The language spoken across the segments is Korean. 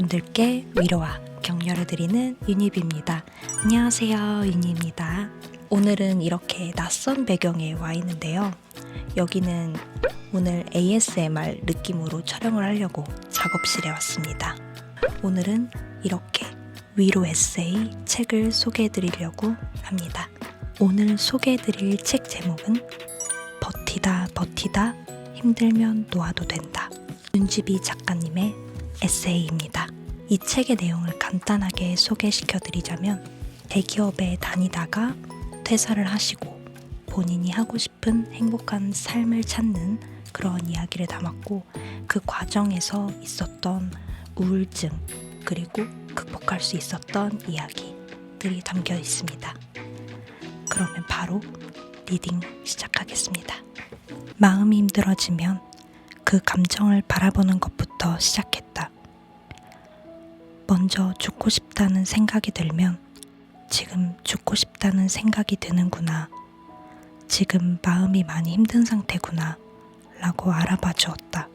여러분들께 위로와 격려를 드리는 유니비입니다. 안녕하세요, 유니입니다. 오늘은 이렇게 낯선 배경에 와 있는데요. 여기는 오늘 ASMR 느낌으로 촬영을 하려고 작업실에 왔습니다. 오늘은 이렇게 위로 에세이 책을 소개해 드리려고 합니다. 오늘 소개해 드릴 책 제목은 버티다 버티다 힘들면 놓아도 된다. 윤지비 작가님의 에세이입니다. 이 책의 내용을 간단하게 소개시켜 드리자면 대기업에 다니다가 퇴사를 하시고 본인이 하고 싶은 행복한 삶을 찾는 그런 이야기를 담았고 그 과정에서 있었던 우울증 그리고 극복할 수 있었던 이야기들이 담겨 있습니다. 그러면 바로 리딩 시작하겠습니다. 마음이 힘들어지면 그 감정을 바라보는 것부터 시작했다. 먼저 죽고 싶다는 생각이 들면 지금 죽고 싶다는 생각이 드는구나. 지금 마음이 많이 힘든 상태구나. 라고 알아봐 주었다.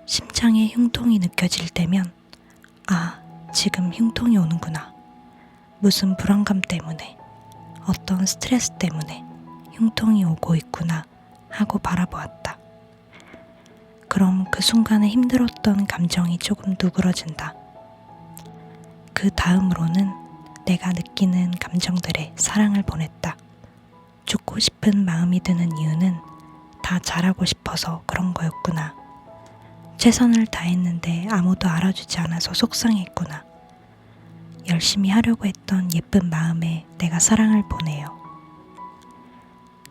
심장에 흉통이 느껴질 때면 아, 지금 흉통이 오는구나. 무슨 불안감 때문에, 어떤 스트레스 때문에 흉통이 오고 있구나 하고 바라보았다. 그럼 그 순간에 힘들었던 감정이 조금 누그러진다. 그 다음으로는 내가 느끼는 감정들에 사랑을 보냈다. 죽고 싶은 마음이 드는 이유는 다 잘하고 싶어서 그런 거였구나. 최선을 다했는데 아무도 알아주지 않아서 속상했구나. 열심히 하려고 했던 예쁜 마음에 내가 사랑을 보내요.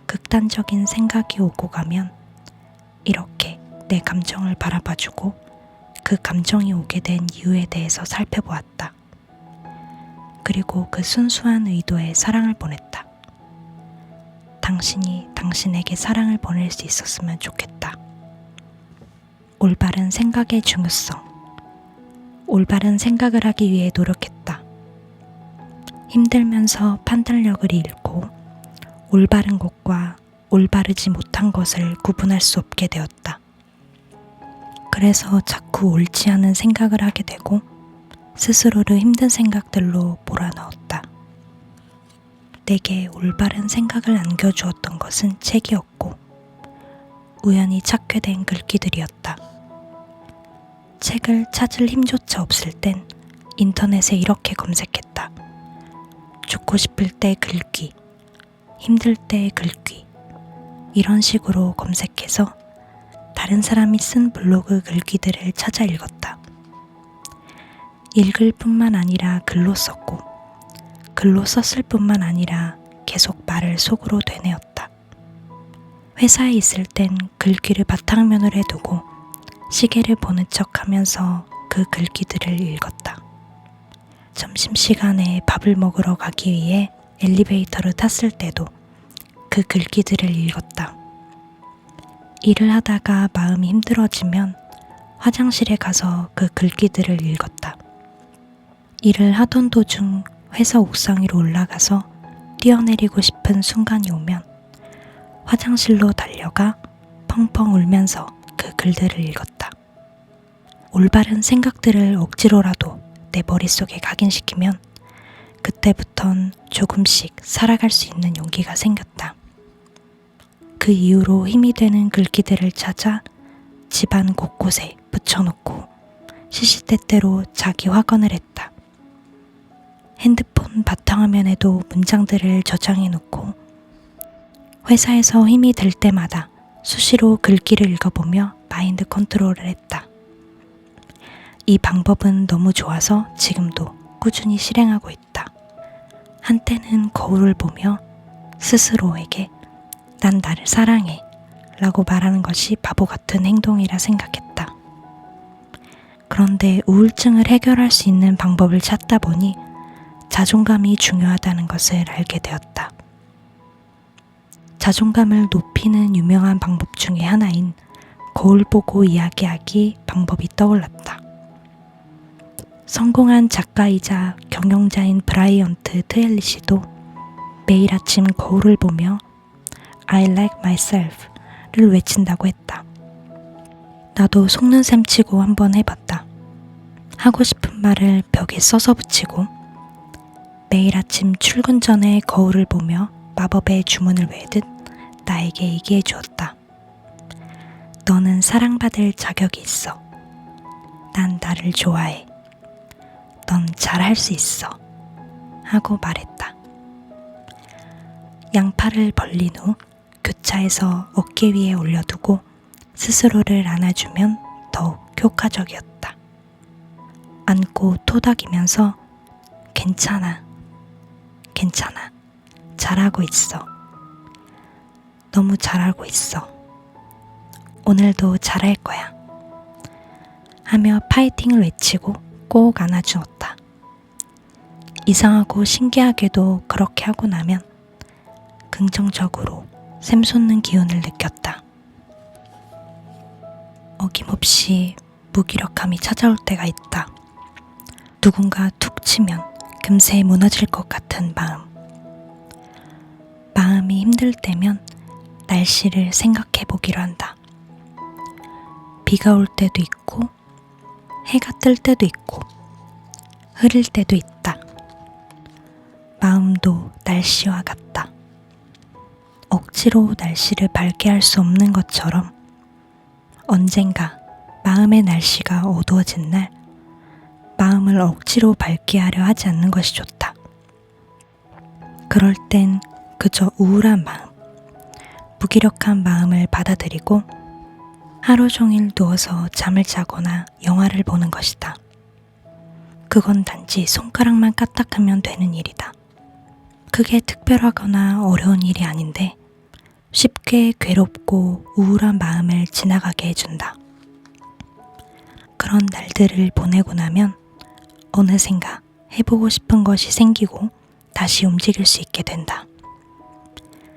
극단적인 생각이 오고 가면 이렇게 내 감정을 바라봐주고 그 감정이 오게 된 이유에 대해서 살펴보았다. 그리고 그 순수한 의도에 사랑을 보냈다. 당신이 당신에게 사랑을 보낼 수 있었으면 좋겠다. 올바른 생각의 중요성. 올바른 생각을 하기 위해 노력했다. 힘들면서 판단력을 잃고 올바른 것과 올바르지 못한 것을 구분할 수 없게 되었다. 그래서 자꾸 옳지 않은 생각을 하게 되고 스스로를 힘든 생각들로 몰아넣었다. 내게 올바른 생각을 안겨주었던 것은 책이었고 우연히 찾게 된 글귀들이었다. 책을 찾을 힘조차 없을 땐 인터넷에 이렇게 검색했다. 죽고 싶을 때 글귀, 힘들 때 글귀, 이런 식으로 검색해서 다른 사람이 쓴 블로그 글귀들을 찾아 읽었다. 읽을 뿐만 아니라 글로 썼고 글로 썼을 뿐만 아니라 계속 말을 속으로 되뇌었다. 회사에 있을 땐 글귀를 바탕면으로 해두고 시계를 보는 척 하면서 그 글귀들을 읽었다. 점심시간에 밥을 먹으러 가기 위해 엘리베이터를 탔을 때도 그 글귀들을 읽었다. 일을 하다가 마음이 힘들어지면 화장실에 가서 그 글귀들을 읽었다. 일을 하던 도중 회사 옥상 위로 올라가서 뛰어내리고 싶은 순간이 오면 화장실로 달려가 펑펑 울면서 그 글들을 읽었다. 올바른 생각들을 억지로라도 내 머릿속에 각인시키면 그때부턴 조금씩 살아갈 수 있는 용기가 생겼다. 그 이후로 힘이 되는 글귀들을 찾아 집안 곳곳에 붙여놓고 시시때때로 자기 확언을 했다. 핸드폰 바탕화면에도 문장들을 저장해놓고 회사에서 힘이 들 때마다 수시로 글귀를 읽어보며 마인드 컨트롤을 했다. 이 방법은 너무 좋아서 지금도 꾸준히 실행하고 있다. 한때는 거울을 보며 스스로에게 난 나를 사랑해 라고 말하는 것이 바보 같은 행동이라 생각했다. 그런데 우울증을 해결할 수 있는 방법을 찾다 보니 자존감이 중요하다는 것을 알게 되었다. 자존감을 높이는 유명한 방법 중에 하나인 거울 보고 이야기하기 방법이 떠올랐다. 성공한 작가이자 경영자인 브라이언트 트웰리 씨도 매일 아침 거울을 보며 I like myself를 외친다고 했다. 나도 속는 셈 치고 한번 해봤다. 하고 싶은 말을 벽에 써서 붙이고 매일 아침 출근 전에 거울을 보며 마법의 주문을 외듯 나에게 얘기해 주었다. 너는 사랑받을 자격이 있어. 난 나를 좋아해. 넌 잘할 수 있어. 하고 말했다. 양팔을 벌린 후 교차에서 어깨 위에 올려두고 스스로를 안아주면 더욱 효과적이었다. 안고 토닥이면서 괜찮아, 괜찮아, 잘하고 있어. 너무 잘하고 있어. 오늘도 잘할 거야. 하며 파이팅을 외치고 꼭 안아주었다. 이상하고 신기하게도 그렇게 하고 나면 긍정적으로 샘솟는 기운을 느꼈다. 어김없이 무기력함이 찾아올 때가 있다. 누군가 툭 치면 금세 무너질 것 같은 마음. 마음이 힘들 때면 날씨를 생각해 보기로 한다. 비가 올 때도 있고 해가 뜰 때도 있고 흐릴 때도 있다. 마음도 날씨와 같다. 억지로 날씨를 밝게 할 수 없는 것처럼 언젠가 마음의 날씨가 어두워진 날 마음을 억지로 밝게 하려 하지 않는 것이 좋다. 그럴 땐 그저 우울한 마음, 무기력한 마음을 받아들이고 하루 종일 누워서 잠을 자거나 영화를 보는 것이다. 그건 단지 손가락만 까딱하면 되는 일이다. 크게 특별하거나 어려운 일이 아닌데 쉽게 괴롭고 우울한 마음을 지나가게 해준다. 그런 날들을 보내고 나면 어느샌가 해보고 싶은 것이 생기고 다시 움직일 수 있게 된다.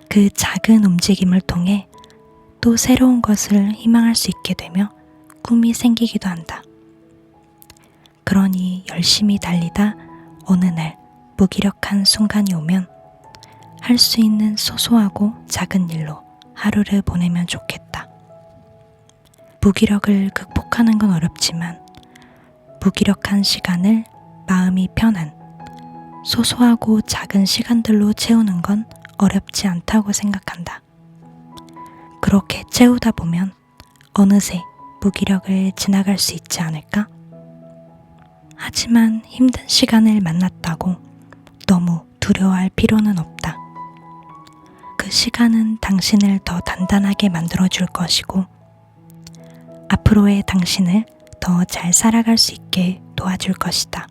그 작은 움직임을 통해 또 새로운 것을 희망할 수 있게 되며 꿈이 생기기도 한다. 그러니 열심히 달리다 어느 날 무기력한 순간이 오면 할 수 있는 소소하고 작은 일로 하루를 보내면 좋겠다. 무기력을 극복하는 건 어렵지만 무기력한 시간을 마음이 편한 소소하고 작은 시간들로 채우는 건 어렵지 않다고 생각한다. 그렇게 채우다 보면 어느새 무기력을 지나갈 수 있지 않을까? 하지만 힘든 시간을 만났다고 너무 두려워할 필요는 없다. 그 시간은 당신을 더 단단하게 만들어줄 것이고 앞으로의 당신을 더 잘 살아갈 수 있게 도와줄 것이다.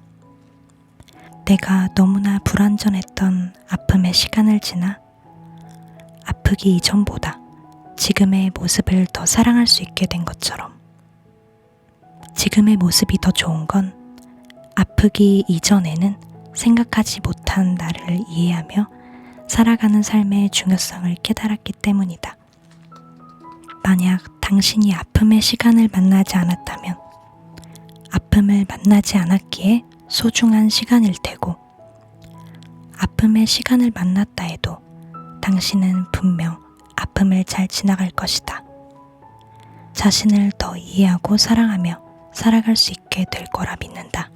내가 너무나 불완전했던 아픔의 시간을 지나 아프기 이전보다 지금의 모습을 더 사랑할 수 있게 된 것처럼 지금의 모습이 더 좋은 건 아프기 이전에는 생각하지 못한 나를 이해하며 살아가는 삶의 중요성을 깨달았기 때문이다. 만약 당신이 아픔의 시간을 만나지 않았다면 아픔을 만나지 않았기에 소중한 시간일 테고 아픔의 시간을 만났다 해도 당신은 분명 아픔을 잘 지나갈 것이다. 자신을 더 이해하고 사랑하며 살아갈 수 있게 될 거라 믿는다.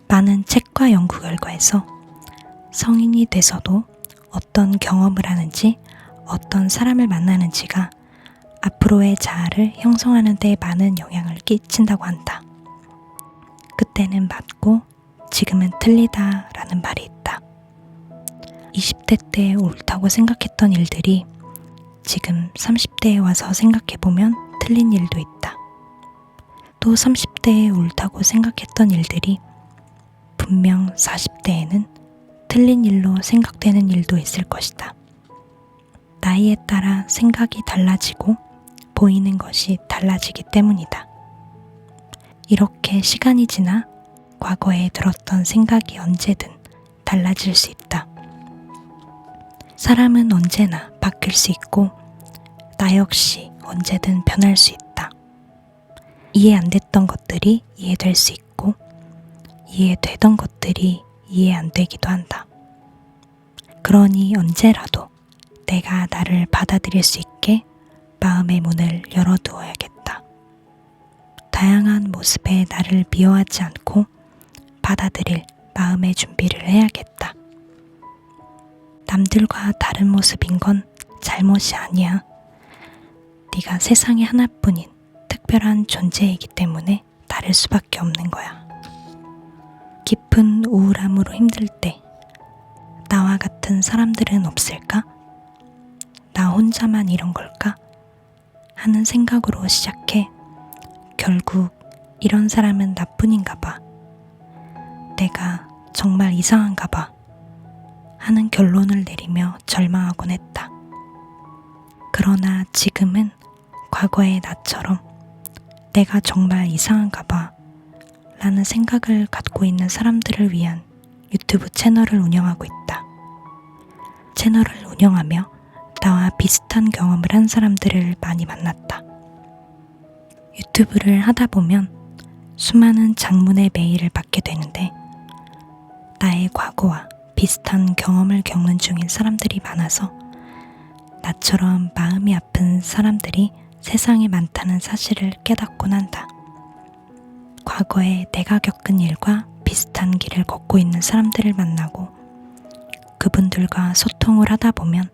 많은 책과 연구 결과에서 성인이 돼서도 어떤 경험을 하는지 어떤 사람을 만나는지가 앞으로의 자아를 형성하는 데 많은 영향을 끼친다고 한다. 그때는 맞고 지금은 틀리다 라는 말이 있다. 20대 때 옳다고 생각했던 일들이 지금 30대에 와서 생각해보면 틀린 일도 있다. 또 30대에 옳다고 생각했던 일들이 분명 40대에는 틀린 일로 생각되는 일도 있을 것이다. 나이에 따라 생각이 달라지고 보이는 것이 달라지기 때문이다. 이렇게 시간이 지나 과거에 들었던 생각이 언제든 달라질 수 있다. 사람은 언제나 바뀔 수 있고 나 역시 언제든 변할 수 있다. 이해 안 됐던 것들이 이해될 수 있고 이해되던 것들이 이해 안 되기도 한다. 그러니 언제라도 내가 나를 받아들일 수 있게 마음의 문을 열어두어야겠다. 다양한 모습의 나를 미워하지 않고 받아들일 마음의 준비를 해야겠다. 남들과 다른 모습인 건 잘못이 아니야. 네가 세상에 하나뿐인 특별한 존재이기 때문에 다를 수밖에 없는 거야. 깊은 우울함으로 힘들 때 나와 같은 사람들은 없을까? 나 혼자만 이런 걸까? 하는 생각으로 시작해 결국 이런 사람은 나뿐인가 봐. 내가 정말 이상한가 봐. 하는 결론을 내리며 절망하곤 했다. 그러나 지금은 과거의 나처럼 내가 정말 이상한가 봐 라는 생각을 갖고 있는 사람들을 위한 유튜브 채널을 운영하고 있다. 채널을 운영하며 나와 비슷한 경험을 한 사람들을 많이 만났다. 유튜브를 하다 보면 수많은 장문의 메일을 받게 되는데 나의 과거와 비슷한 경험을 겪는 중인 사람들이 많아서 나처럼 마음이 아픈 사람들이 세상에 많다는 사실을 깨닫곤 한다. 과거에 내가 겪은 일과 비슷한 길을 걷고 있는 사람들을 만나고 그분들과 소통을 하다 보면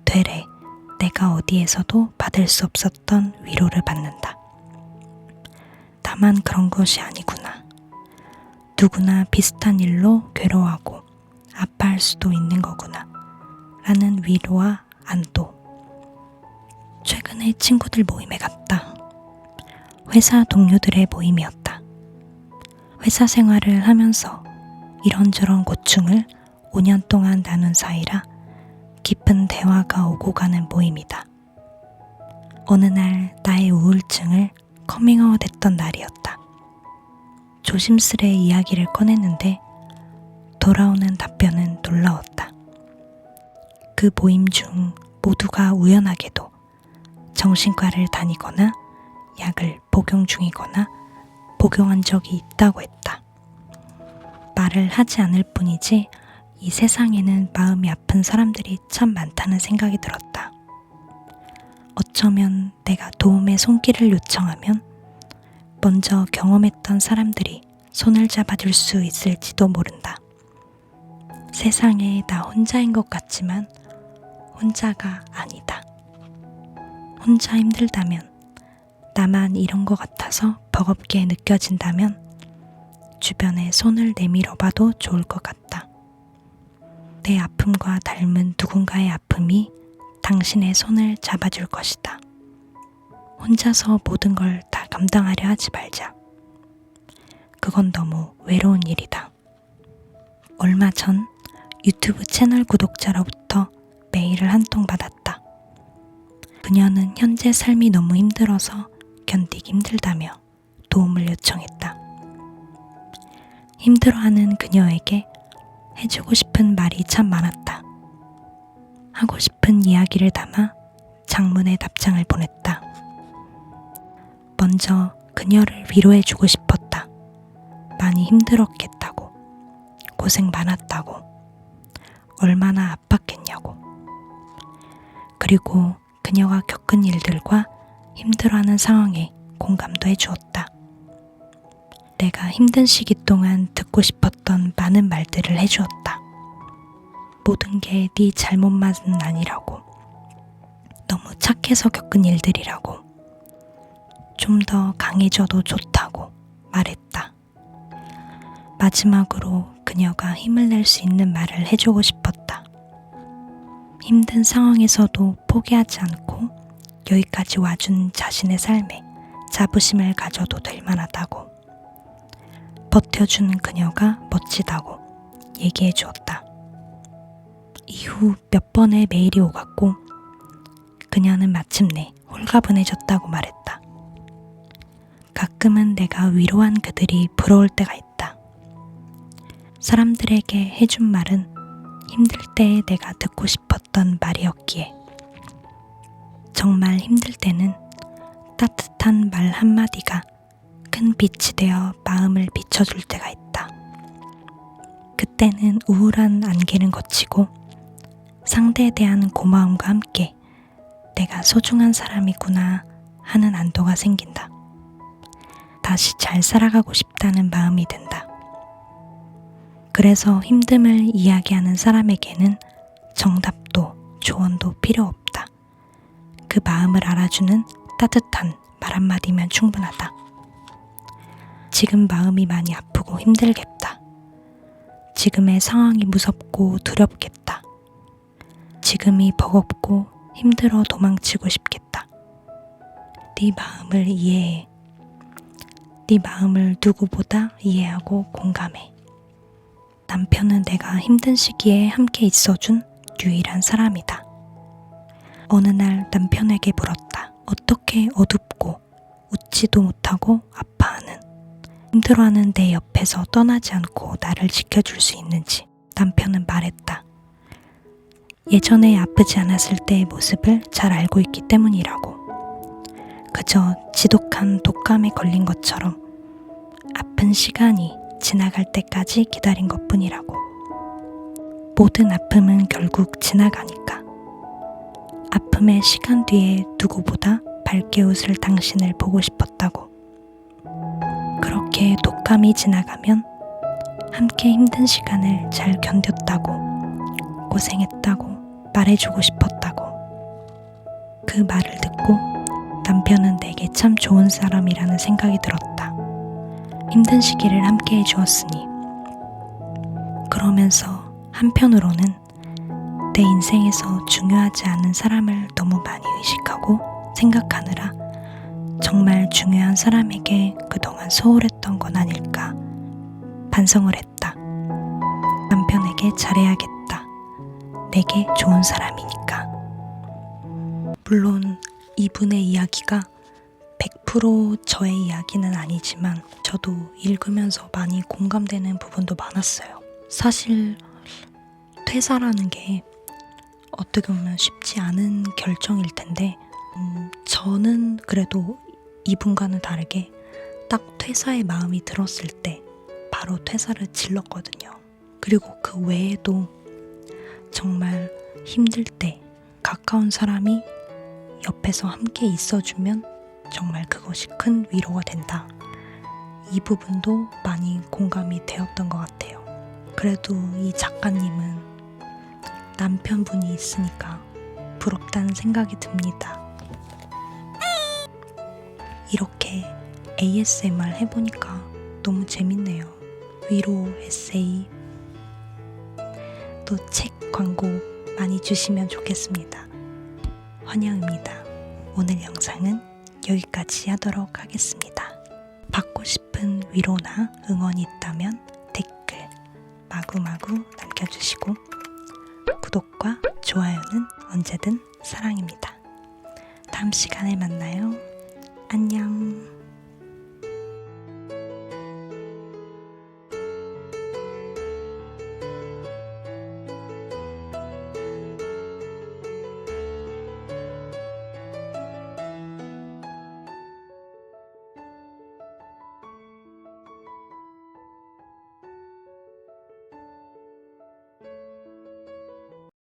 되레 내가 어디에서도 받을 수 없었던 위로를 받는다. 나만 그런 것이 아니구나. 누구나 비슷한 일로 괴로워하고 아파할 수도 있는 거구나. 라는 위로와 안도. 최근에 친구들 모임에 갔다. 회사 동료들의 모임이었다. 회사 생활을 하면서 이런저런 고충을 5년 동안 나눈 사이라 깊은 대화가 오고 가는 모임이다. 어느 날 나의 우울증을 커밍아웃 했던 날이었다. 조심스레 이야기를 꺼냈는데 돌아오는 답변은 놀라웠다. 그 모임 중 모두가 우연하게도 정신과를 다니거나 약을 복용 중이거나 복용한 적이 있다고 했다. 말을 하지 않을 뿐이지 이 세상에는 마음이 아픈 사람들이 참 많다는 생각이 들었다. 어쩌면 내가 도움의 손길을 요청하면 먼저 경험했던 사람들이 손을 잡아줄 수 있을지도 모른다. 세상에 나 혼자인 것 같지만 혼자가 아니다. 혼자 힘들다면, 나만 이런 것 같아서 버겁게 느껴진다면 주변에 손을 내밀어 봐도 좋을 것 같다. 내 아픔과 닮은 누군가의 아픔이 당신의 손을 잡아줄 것이다. 혼자서 모든 걸 다 감당하려 하지 말자. 그건 너무 외로운 일이다. 얼마 전 유튜브 채널 구독자로부터 메일을 한 통 받았다. 그녀는 현재 삶이 너무 힘들어서 견디기 힘들다며 도움을 요청했다. 힘들어하는 그녀에게 해주고 싶은 말이 참 많았다. 하고 싶은 이야기를 담아 장문의 답장을 보냈다. 먼저 그녀를 위로해주고 싶었다. 많이 힘들었겠다고, 고생 많았다고, 얼마나 아팠겠냐고. 그리고 그녀가 겪은 일들과 힘들어하는 상황에 공감도 해주었다. 내가 힘든 시기 동안 듣고 싶었던 많은 말들을 해주었다. 모든 게 네 잘못만은 아니라고, 너무 착해서 겪은 일들이라고, 좀 더 강해져도 좋다고 말했다. 마지막으로 그녀가 힘을 낼 수 있는 말을 해주고 싶었다. 힘든 상황에서도 포기하지 않고 여기까지 와준 자신의 삶에 자부심을 가져도 될 만하다고, 버텨주는 그녀가 멋지다고 얘기해 주었다. 이후 몇 번의 메일이 오갔고 그녀는 마침내 홀가분해졌다고 말했다. 가끔은 내가 위로한 그들이 부러울 때가 있다. 사람들에게 해준 말은 힘들 때에 내가 듣고 싶었던 말이었기에. 정말 힘들 때는 따뜻한 말 한마디가 큰 빛이 되어 마음을 비춰줄 때가 있다. 그때는 우울한 안개는 걷히고 상대에 대한 고마움과 함께 내가 소중한 사람이구나 하는 안도가 생긴다. 다시 잘 살아가고 싶다는 마음이 든다. 그래서 힘듦을 이야기하는 사람에게는 정답도 조언도 필요 없다. 그 마음을 알아주는 따뜻한 말 한마디면 충분하다. 지금 마음이 많이 아프고 힘들겠다. 지금의 상황이 무섭고 두렵겠다. 지금이 버겁고 힘들어 도망치고 싶겠다. 네 마음을 이해해. 네 마음을 누구보다 이해하고 공감해. 남편은 내가 힘든 시기에 함께 있어준 유일한 사람이다. 어느 날 남편에게 물었다. 어떻게 어둡고 웃지도 못하고 아파하는, 힘들어하는 내 옆에서 떠나지 않고 나를 지켜줄 수 있는지. 남편은 말했다. 예전에 아프지 않았을 때의 모습을 잘 알고 있기 때문이라고. 그저 지독한 독감에 걸린 것처럼 아픈 시간이 지나갈 때까지 기다린 것뿐이라고. 모든 아픔은 결국 지나가니까. 아픔의 시간 뒤에 누구보다 밝게 웃을 당신을 보고 싶었다고. 그렇게 독감이 지나가면 함께 힘든 시간을 잘 견뎠다고, 고생했다고 말해주고 싶었다고. 그 말을 듣고 남편은 내게 참 좋은 사람이라는 생각이 들었다. 힘든 시기를 함께 해주었으니. 그러면서 한편으로는 내 인생에서 중요하지 않은 사람을 너무 많이 의식하고 생각하느라 정말 중요한 사람에게 그동안 소홀했던 건 아닐까 반성을 했다. 남편에게 잘해야겠다. 내게 좋은 사람이니까. 물론 이분의 이야기가 100% 저의 이야기는 아니지만 저도 읽으면서 많이 공감되는 부분도 많았어요. 사실 퇴사라는 게 어떻게 보면 쉽지 않은 결정일 텐데 저는 그래도 이분과는 다르게 딱 퇴사의 마음이 들었을 때 바로 퇴사를 질렀거든요. 그리고 그 외에도 정말 힘들 때 가까운 사람이 옆에서 함께 있어주면 정말 그것이 큰 위로가 된다. 이 부분도 많이 공감이 되었던 것 같아요. 그래도 이 작가님은 남편분이 있으니까 부럽다는 생각이 듭니다. 이렇게 ASMR 해보니까 너무 재밌네요. 위로 에세이, 또 책 광고 많이 주시면 좋겠습니다. 환영입니다. 오늘 영상은 여기까지 하도록 하겠습니다. 받고 싶은 위로나 응원이 있다면 댓글 마구마구 남겨주시고 구독과 좋아요는 언제든 사랑입니다. 다음 시간에 만나요.